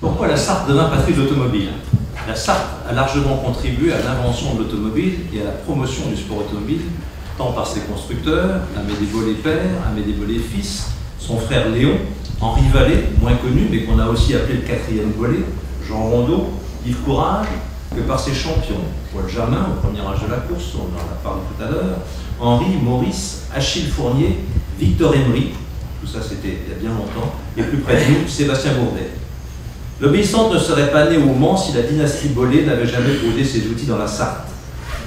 Pourquoi la Sarthe devint patrie de l'automobile? La Sarthe a largement contribué à l'invention de l'automobile et à la promotion du sport automobile, tant par ses constructeurs, Amédée Bollé père, Amédée Bollé fils, son frère Léon, Henri Vallée, moins connu, mais qu'on a aussi appelé le quatrième Bollé, Jean Rondeau, Yves Courage, que par ses champions, Paul Germain, au premier âge de la course, on en a parlé tout à l'heure, Henri, Maurice, Achille Fournier, Victor Emery, tout ça c'était il y a bien longtemps, et plus près de nous, Sébastien Bourdet. L'obéissante ne serait pas née au Mans si la dynastie Bollé n'avait jamais posé ses outils dans la Sarthe.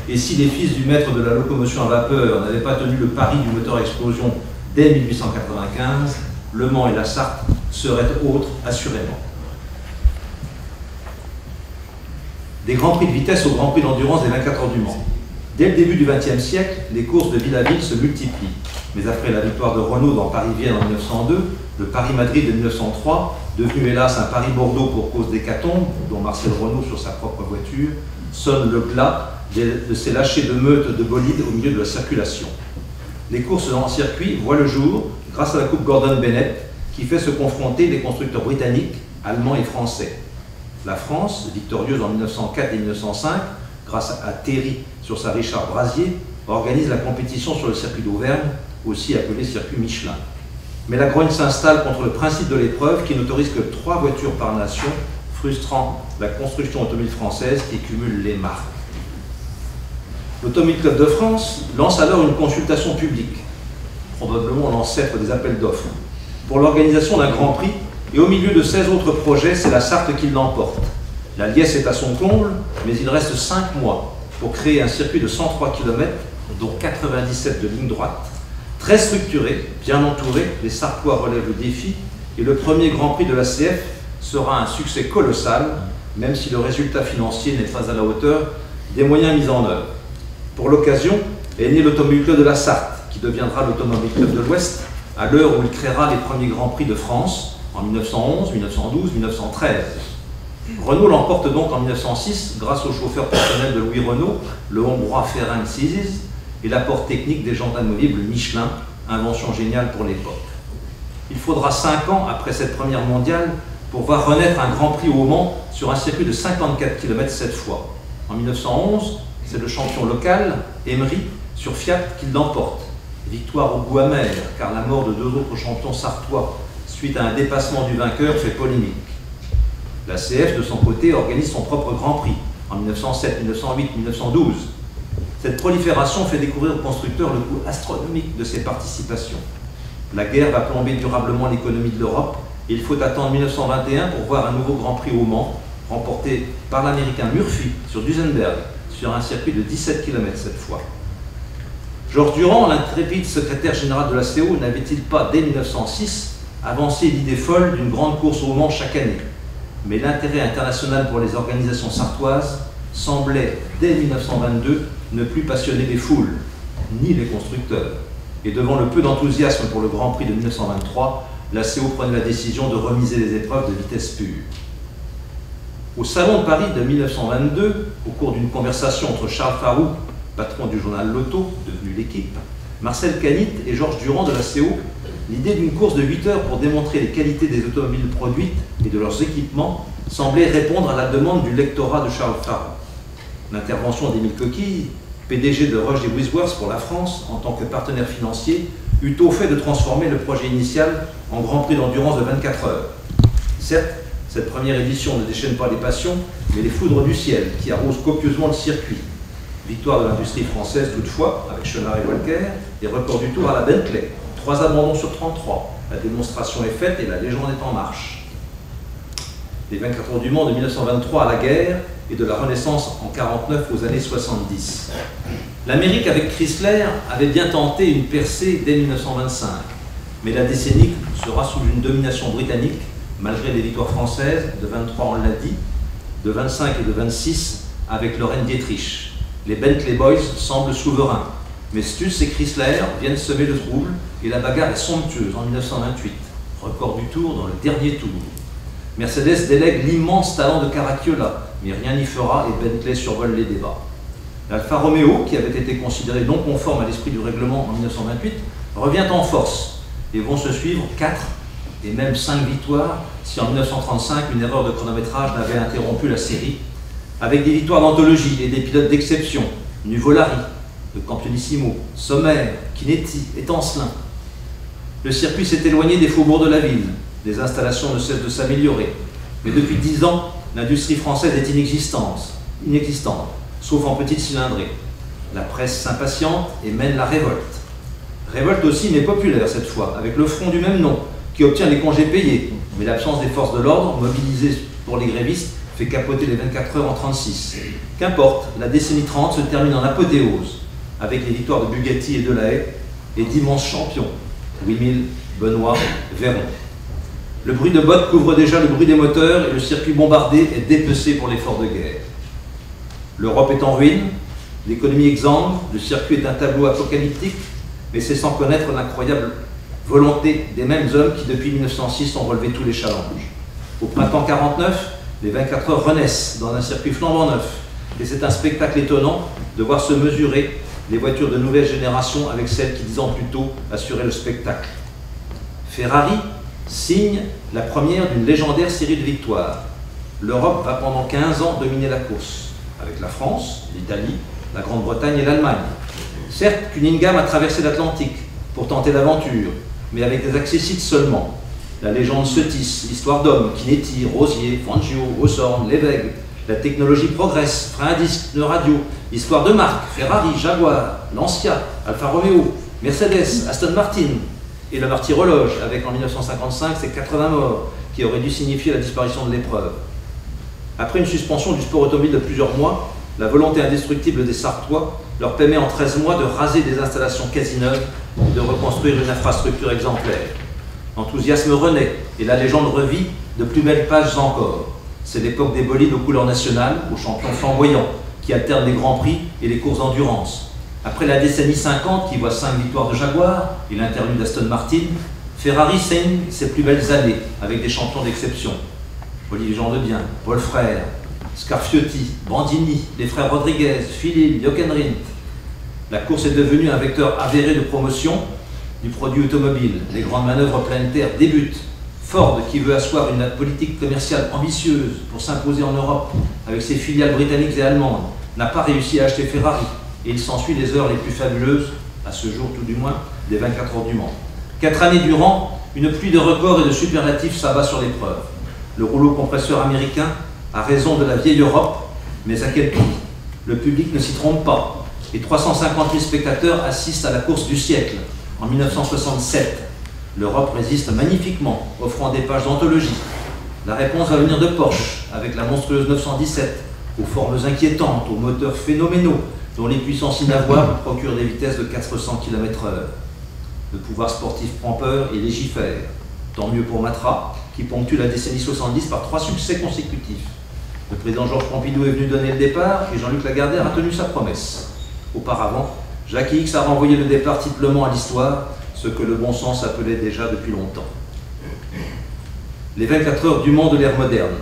Et si les fils du maître de la locomotion à vapeur n'avaient pas tenu le pari du moteur à explosion dès 1895, Le Mans et la Sarthe seraient autres assurément. Des grands prix de vitesse au grand prix d'endurance des 24 heures du Mans. Dès le début du XXe siècle, les courses de ville à ville se multiplient. Mais après la victoire de Renault dans Paris-Vienne en 1902, le Paris-Madrid de 1903, devenu hélas un Paris-Bordeaux pour cause d'hécatombe, dont Marcel Renault sur sa propre voiture, sonne le glas de ces lâchers de meutes de bolides au milieu de la circulation. Les courses en circuit voient le jour grâce à la Coupe Gordon-Bennett qui fait se confronter les constructeurs britanniques, allemands et français. La France, victorieuse en 1904 et 1905, grâce à Terry sur sa Richard Brasier, organise la compétition sur le circuit d'Auvergne, aussi appelé circuit Michelin. Mais la grogne s'installe contre le principe de l'épreuve qui n'autorise que 3 voitures par nation, frustrant la construction automobile française qui cumule les marques. L'Automobile Club de France lance alors une consultation publique, probablement l'ancêtre des appels d'offres, pour l'organisation d'un grand prix, et au milieu de 16 autres projets, c'est la Sarthe qui l'emporte. La liesse est à son comble, mais il reste 5 mois pour créer un circuit de 103 km, dont 97 de ligne droite. Très structuré, bien entouré, les Sartois relèvent le défi, et le premier Grand Prix de la CF sera un succès colossal, même si le résultat financier n'est pas à la hauteur des moyens mis en œuvre. Pour l'occasion est né l'Automobile Club de la Sarthe, qui deviendra l'Automobile Club de l'Ouest, à l'heure où il créera les premiers Grands Prix de France, en 1911, 1912, 1913. Renault l'emporte donc en 1906 grâce au chauffeur personnel de Louis Renault, le hongrois Ferenc Szijs, et l'apport technique des jantes amovibles Michelin, invention géniale pour l'époque. Il faudra 5 ans après cette première mondiale pour voir renaître un Grand Prix au Mans sur un circuit de 54 km cette fois. En 1911, c'est le champion local, Emery, sur Fiat, qui l'emporte. Victoire au goût amer, car la mort de 2 autres champions sartois suite à un dépassement du vainqueur fait polémique. La CF, de son côté, organise son propre Grand Prix en 1907, 1908, 1912. Cette prolifération fait découvrir aux constructeurs le coût astronomique de ces participations. La guerre va plomber durablement l'économie de l'Europe et il faut attendre 1921 pour voir un nouveau Grand Prix au Mans, remporté par l'Américain Murphy sur Duesenberg, sur un circuit de 17 km cette fois. Georges Durand, l'intrépide secrétaire général de la CO, n'avait-il pas, dès 1906, avancé l'idée folle d'une grande course au Mans chaque année? Mais l'intérêt international pour les organisations sartoises semblait, dès 1922, ne plus passionner les foules, ni les constructeurs. Et devant le peu d'enthousiasme pour le Grand Prix de 1923, la CO prenait la décision de remiser les épreuves de vitesse pure. Au Salon de Paris de 1922, au cours d'une conversation entre Charles Faroux, patron du journal L'Auto, devenu L'Équipe, Marcel Canit et Georges Durand de la CO, l'idée d'une course de 8 heures pour démontrer les qualités des automobiles produites et de leurs équipements semblait répondre à la demande du lectorat de Charles Faroux. L'intervention d'Émile Coquille, PDG de Roche et Wisworth pour la France, en tant que partenaire financier, eut au fait de transformer le projet initial en Grand Prix d'endurance de 24 heures. Certes, cette première édition ne déchaîne pas les passions, mais les foudres du ciel qui arrosent copieusement le circuit. Victoire de l'industrie française toutefois, avec Chenard et Walker, et record du Tour à la Bentley. 3 abandons sur 33. La démonstration est faite et la légende est en marche. Les 24 heures du Mans de 1923 à la guerre et de la Renaissance en 1949 aux années 70. L'Amérique avec Chrysler avait bien tenté une percée dès 1925, mais la décennie sera sous une domination britannique, malgré les victoires françaises, de 23 on l'a dit, de 25 et de 26 avec Loren Dietrich. Les Bentley Boys semblent souverains, mais Stutz et Chrysler viennent semer le trouble et la bagarre est somptueuse en 1928. Record du Tour dans le dernier tour. Mercedes délègue l'immense talent de Caracciola, mais rien n'y fera et Bentley survole les débats. L'Alfa Romeo, qui avait été considéré non conforme à l'esprit du règlement en 1928, revient en force et vont se suivre 4 et même 5 victoires si en 1935 une erreur de chronométrage n'avait interrompu la série, avec des victoires d'anthologie et des pilotes d'exception, Nuvolari, de Campionissimo, Sommer, Chinetti et Tancelin. Le circuit s'est éloigné des faubourgs de la ville, les installations ne cessent de s'améliorer, mais depuis 10 ans, l'industrie française est inexistante, sauf en petite cylindrée. La presse s'impatiente et mène la révolte. Révolte aussi, mais populaire cette fois, avec le front du même nom, qui obtient les congés payés, mais l'absence des forces de l'ordre, mobilisées pour les grévistes, fait capoter les 24 heures en 36. Qu'importe, la décennie 30 se termine en apothéose, avec les victoires de Bugatti et de La Haye, et d'immenses champions, Wimille, Benoît, Véron. Le bruit de bottes couvre déjà le bruit des moteurs et le circuit bombardé est dépecé pour l'effort de guerre. L'Europe est en ruine, l'économie exsangue, le circuit est un tableau apocalyptique, mais c'est sans connaître l'incroyable volonté des mêmes hommes qui, depuis 1906, ont relevé tous les challenges. Au printemps 49, les 24 heures renaissent dans un circuit flambant neuf, et c'est un spectacle étonnant de voir se mesurer les voitures de nouvelle génération avec celles qui, 10 ans plus tôt, assuraient le spectacle. Ferrari signe la première d'une légendaire série de victoires. L'Europe va pendant 15 ans dominer la course, avec la France, l'Italie, la Grande-Bretagne et l'Allemagne. Certes, Cunningham a traversé l'Atlantique pour tenter l'aventure, mais avec des accessites seulement. La légende se tisse, l'histoire d'hommes, Chinetti, Rosier, Fangio, Hawthorne, Lévesque. La technologie progresse, frein à disque, pneus radio, histoire de marque, Ferrari, Jaguar, Lancia, Alfa Romeo, Mercedes, Aston Martin, et le martyrologe, avec en 1955 ses 80 morts, qui auraient dû signifier la disparition de l'épreuve. Après une suspension du sport automobile de plusieurs mois, la volonté indestructible des Sartois leur permet en 13 mois de raser des installations quasi neuves et de reconstruire une infrastructure exemplaire. L'enthousiasme renaît et la légende revit de plus belles pages encore. C'est l'époque des bolides aux couleurs nationales, aux champions flamboyants, qui alternent les grands prix et les courses d'endurance. Après la décennie 50, qui voit 5 victoires de Jaguar et l'interlude d'Aston Martin, Ferrari saigne ses plus belles années avec des champions d'exception. Olivier Gendebien, Paul Frère, Scarfiotti, Bandini, les frères Rodriguez, Philippe, Hockenrindt. La course est devenue un vecteur avéré de promotion du produit automobile. Les grandes manœuvres pleine terre débutent. Ford, qui veut asseoir une politique commerciale ambitieuse pour s'imposer en Europe avec ses filiales britanniques et allemandes, n'a pas réussi à acheter Ferrari. Et il s'ensuit les heures les plus fabuleuses, à ce jour tout du moins, des 24 heures du Mans. 4 années durant, une pluie de records et de superlatifs s'abat sur l'épreuve. Le rouleau compresseur américain a raison de la vieille Europe, mais à quel prix? Le public ne s'y trompe pas. Et 350 000 spectateurs assistent à la course du siècle, en 1967. L'Europe résiste magnifiquement, offrant des pages d'anthologie. La réponse va venir de Porsche, avec la monstrueuse 917, aux formes inquiétantes, aux moteurs phénoménaux, dont les puissances inavouables procurent des vitesses de 400 km/h. Le pouvoir sportif prend peur et légifère. Tant mieux pour Matra, qui ponctue la décennie 70 par 3 succès consécutifs. Le président Georges Pompidou est venu donner le départ et Jean-Luc Lagardère a tenu sa promesse. Auparavant, Jacques X a renvoyé le départ triplement à l'histoire, ce que le bon sens appelait déjà depuis longtemps. Les 24 heures du Mans de l'ère moderne.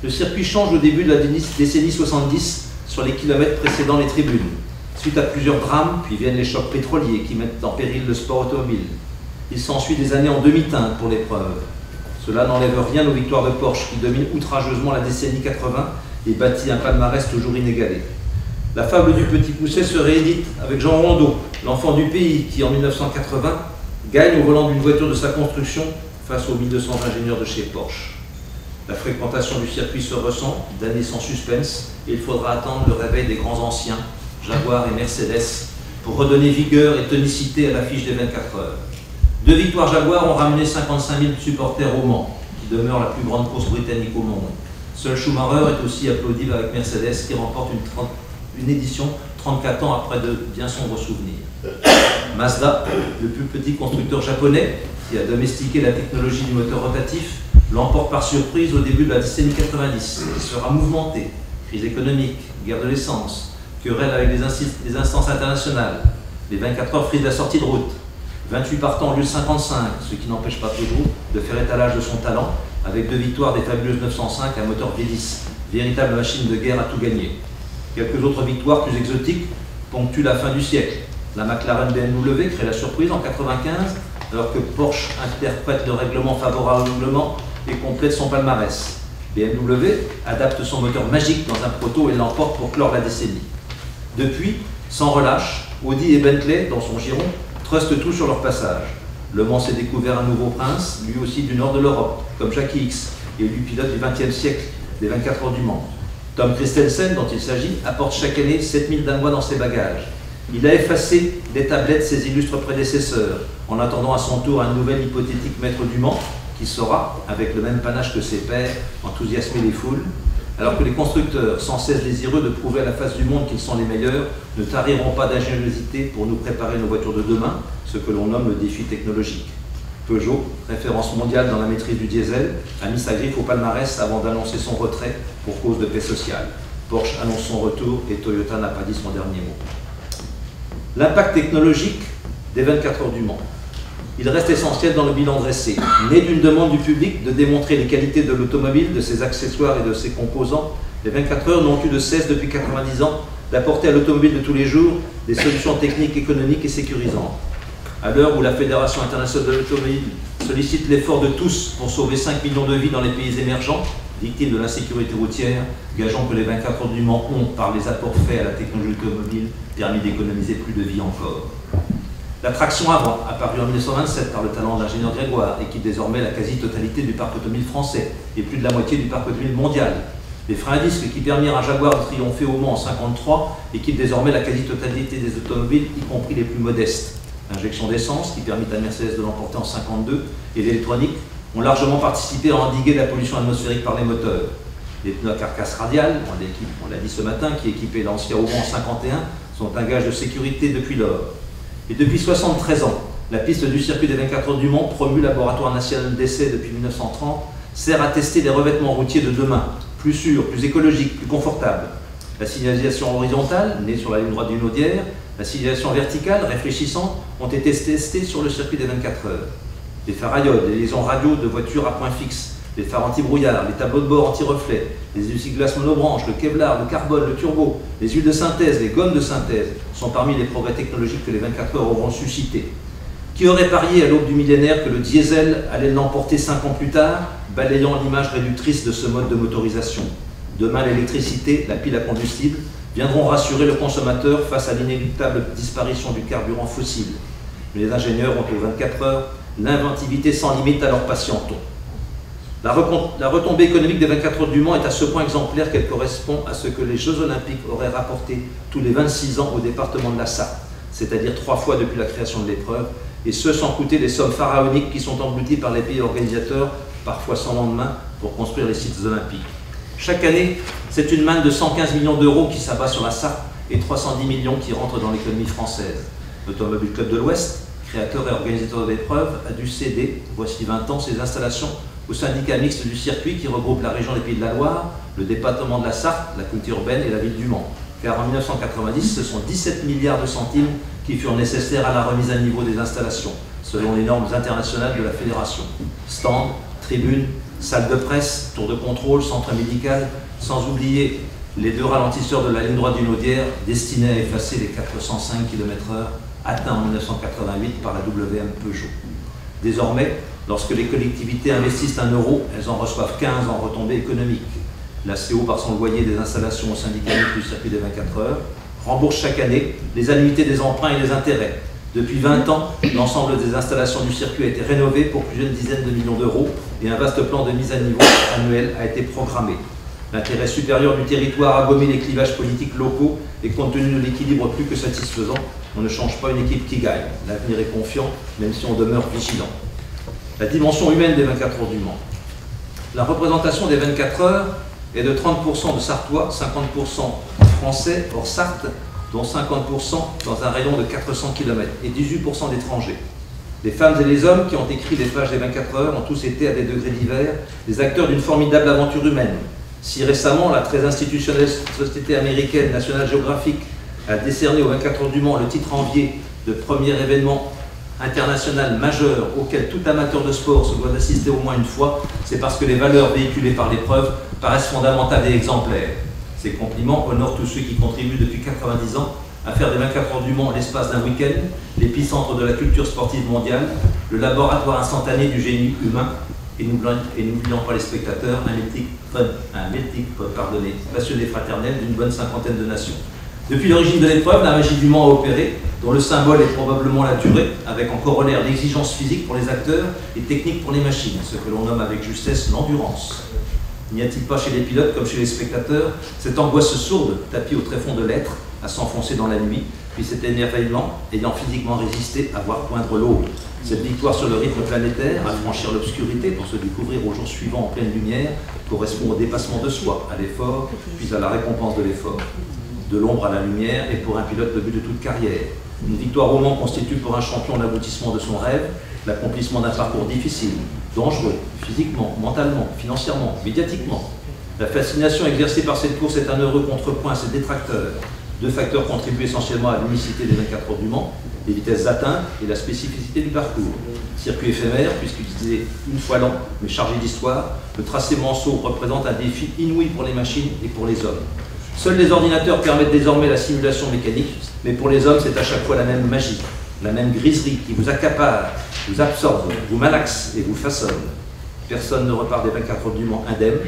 Le circuit change au début de la décennie 70 sur les kilomètres précédant les tribunes. Suite à plusieurs drames, puis viennent les chocs pétroliers qui mettent en péril le sport automobile. Il s'ensuit des années en demi-teinte pour l'épreuve. Cela n'enlève rien aux victoires de Porsche qui domine outrageusement la décennie 80 et bâtit un palmarès toujours inégalé. La fable du petit pousset se réédite avec Jean Rondeau, l'enfant du pays qui, en 1980, gagne au volant d'une voiture de sa construction face aux 1200 ingénieurs de chez Porsche. La fréquentation du circuit se ressent, d'années sans suspense, et il faudra attendre le réveil des grands anciens, Jaguar et Mercedes, pour redonner vigueur et tonicité à l'affiche des 24 heures. 2 victoires Jaguar ont ramené 55 000 supporters au Mans, qui demeure la plus grande course britannique au monde. Seul Schumacher est aussi applaudi avec Mercedes, qui remporte une édition 34 ans après de bien sombres souvenirs. Mazda, le plus petit constructeur japonais, qui a domestiqué la technologie du moteur rotatif, l'emporte par surprise au début de la décennie 90. Il sera mouvementé. Crise économique, guerre de l'essence, querelle avec les instances internationales. Les 24 heures frisent la sortie de route. 28 partants au lieu de 55, ce qui n'empêche pas toujours de faire étalage de son talent, avec 2 victoires des fabuleuses 905 à moteur V10, véritable machine de guerre à tout gagner. Quelques autres victoires plus exotiques ponctuent la fin du siècle. La McLaren BMW crée la surprise en 95, alors que Porsche interprète le règlement favorablement et complète son palmarès. BMW adapte son moteur magique dans un proto et l'emporte pour clore la décennie. Depuis, sans relâche, Audi et Bentley, dans son giron, trustent tout sur leur passage. Le Mans s'est découvert un nouveau prince, lui aussi du nord de l'Europe, comme Jackie X, élu pilote du XXe siècle des 24 heures du Mans. Tom Christensen, dont il s'agit, apporte chaque année 7000 Danois dans ses bagages. Il a effacé des tablettes ses illustres prédécesseurs, en attendant à son tour un nouvel hypothétique maître du Mans, qui saura, avec le même panache que ses pairs, enthousiasmer les foules, alors que les constructeurs, sans cesse désireux de prouver à la face du monde qu'ils sont les meilleurs, ne tariront pas d'ingéniosité pour nous préparer nos voitures de demain, ce que l'on nomme le défi technologique. Peugeot, référence mondiale dans la maîtrise du diesel, a mis sa griffe au palmarès avant d'annoncer son retrait pour cause de paix sociale. Porsche annonce son retour et Toyota n'a pas dit son dernier mot. L'impact technologique des 24 heures du Mans. Il reste essentiel dans le bilan dressé. Né d'une demande du public de démontrer les qualités de l'automobile, de ses accessoires et de ses composants, les 24 heures n'ont eu de cesse depuis 90 ans d'apporter à l'automobile de tous les jours des solutions techniques, économiques et sécurisantes. À l'heure où la Fédération internationale de l'automobile sollicite l'effort de tous pour sauver 5 millions de vies dans les pays émergents, victimes de l'insécurité routière, gageons que les 24 heures du Mans ont, par les apports faits à la technologie automobile, permis d'économiser plus de vies encore. La traction avant, apparue en 1927 par le talent d'ingénieur Grégoire, équipe désormais la quasi-totalité du parc automobile français et plus de la moitié du parc automobile mondial. Les freins à disque qui permirent à Jaguar de triompher au Mans en 1953 équipent désormais la quasi-totalité des automobiles, y compris les plus modestes. L'injection d'essence, qui permit à Mercedes de l'emporter en 1952, et l'électronique ont largement participé à endiguer la pollution atmosphérique par les moteurs. Les pneus à carcasse radiale, on l'a dit ce matin, qui équipaient l'ancien au Mans en 1951, sont un gage de sécurité depuis lors. Et depuis 73 ans, la piste du circuit des 24 heures du Mans, promu laboratoire national d'essai depuis 1930, sert à tester les revêtements routiers de demain, plus sûrs, plus écologiques, plus confortables. La signalisation horizontale, née sur la ligne droite d'une Audière, la signalisation verticale, réfléchissante, ont été testées sur le circuit des 24 heures. Les phares à iode, les liaisons radio de voitures à point fixe, les phares anti-brouillard, les tableaux de bord anti-reflet, les essuie-glaces monobranches, le Kevlar, le carbone, le turbo, les huiles de synthèse, les gommes de synthèse sont parmi les progrès technologiques que les 24 heures auront suscités. Qui aurait parié à l'aube du millénaire que le diesel allait l'emporter 5 ans plus tard, balayant l'image réductrice de ce mode de motorisation? Demain, l'électricité, la pile à combustible, viendront rassurer le consommateur face à l'inéluctable disparition du carburant fossile. Mais les ingénieurs ont aux 24 heures l'inventivité sans limite à leurs patientons. La retombée économique des 24 heures du Mans est à ce point exemplaire qu'elle correspond à ce que les Jeux Olympiques auraient rapporté tous les 26 ans au département de la Sarthe, c'est-à-dire 3 fois depuis la création de l'épreuve, et ce sans coûter les sommes pharaoniques qui sont englouties par les pays organisateurs, parfois sans lendemain, pour construire les sites olympiques. Chaque année, c'est une manne de 115 millions d'euros qui s'abat sur la Sarthe et 310 millions qui rentrent dans l'économie française. L'Automobile Club de l'Ouest, créateur et organisateur de l'épreuve, a dû céder, voici 20 ans, ses installations au syndicat mixte du circuit qui regroupe la région des Pays de la Loire, le département de la Sarthe, la communauté urbaine et la ville du Mans. Car en 1990, ce sont 17 milliards de centimes qui furent nécessaires à la remise à niveau des installations, selon les normes internationales de la fédération. Stands, tribunes, salles de presse, tour de contrôle, centre médical, sans oublier les 2 ralentisseurs de la ligne droite du Naudière destinés à effacer les 405 km/h atteints en 1988 par la WM Peugeot. Désormais, lorsque les collectivités investissent 1 euro, elles en reçoivent 15 en retombées économiques. La CO, par son loyer des installations au syndicat du circuit des 24 heures, rembourse chaque année les annuités des emprunts et des intérêts. Depuis 20 ans, l'ensemble des installations du circuit a été rénové pour plusieurs dizaines de millions d'euros et un vaste plan de mise à niveau annuel a été programmé. L'intérêt supérieur du territoire a gommé les clivages politiques locaux et compte tenu de l'équilibre plus que satisfaisant, on ne change pas une équipe qui gagne. L'avenir est confiant, même si on demeure vigilant. La dimension humaine des 24 heures du Mans. La représentation des 24 heures est de 30% de Sartois, 50% Français hors Sarthe, dont 50% dans un rayon de 400 km et 18% d'étrangers. Les femmes et les hommes qui ont écrit les pages des 24 heures ont tous été, à des degrés divers, des acteurs d'une formidable aventure humaine. Si récemment, la très institutionnelle société américaine National Geographic a décerné aux 24 heures du Mans le titre envié de premier événement international majeur auquel tout amateur de sport se doit d'assister au moins une fois, c'est parce que les valeurs véhiculées par l'épreuve paraissent fondamentales et exemplaires. Ces compliments honorent tous ceux qui contribuent depuis 90 ans à faire des 24 heures du Mans l'espace d'un week-end, l'épicentre de la culture sportive mondiale, le laboratoire instantané du génie humain, et n'oublions pas les spectateurs, un melting pot passionné fraternel d'une bonne cinquantaine de nations. Depuis l'origine de l'épreuve, la magie du Mans a opéré, dont le symbole est probablement la durée, avec en corollaire l'exigence physique pour les acteurs et technique pour les machines, ce que l'on nomme avec justesse l'endurance. N'y a-t-il pas chez les pilotes comme chez les spectateurs cette angoisse sourde, tapie au tréfonds de l'être, à s'enfoncer dans la nuit, puis cet émerveillement ayant physiquement résisté à voir poindre l'aube? Cette victoire sur le rythme planétaire, à franchir l'obscurité pour se découvrir au jour suivant en pleine lumière, correspond au dépassement de soi, à l'effort, puis à la récompense de l'effort. De l'ombre à la lumière est pour un pilote le but de toute carrière. Une victoire au Mans constitue pour un champion l'aboutissement de son rêve, l'accomplissement d'un parcours difficile, dangereux, physiquement, mentalement, financièrement, médiatiquement. La fascination exercée par cette course est un heureux contrepoint à ses détracteurs. Deux facteurs contribuent essentiellement à l'unicité des 24 heures du Mans, les vitesses atteintes et la spécificité du parcours. Circuit éphémère, puisqu'utilisé une fois l'an, mais chargé d'histoire, le tracé Manceau représente un défi inouï pour les machines et pour les hommes. Seuls les ordinateurs permettent désormais la simulation mécanique, mais pour les hommes, c'est à chaque fois la même magie, la même griserie qui vous accapare, vous absorbe, vous malaxe et vous façonne. Personne ne repart des 24 heures du Mans indemne.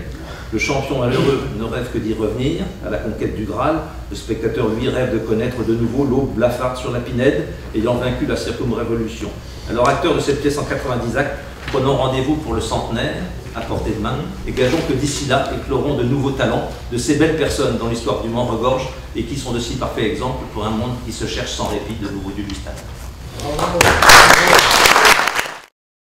Le champion malheureux ne rêve que d'y revenir, à la conquête du Graal. Le spectateur, lui, rêve de connaître de nouveau l'aube blafarde sur la Pinède, ayant vaincu la circumrévolution. Alors, acteur de cette pièce en 90 actes, prenons rendez-vous pour le centenaire, à portée de main, et gageons que d'ici là écloront de nouveaux talents, de ces belles personnes dont l'histoire du Mans regorge, et qui sont de si parfaits exemples pour un monde qui se cherche sans répit de nouveaux du stade.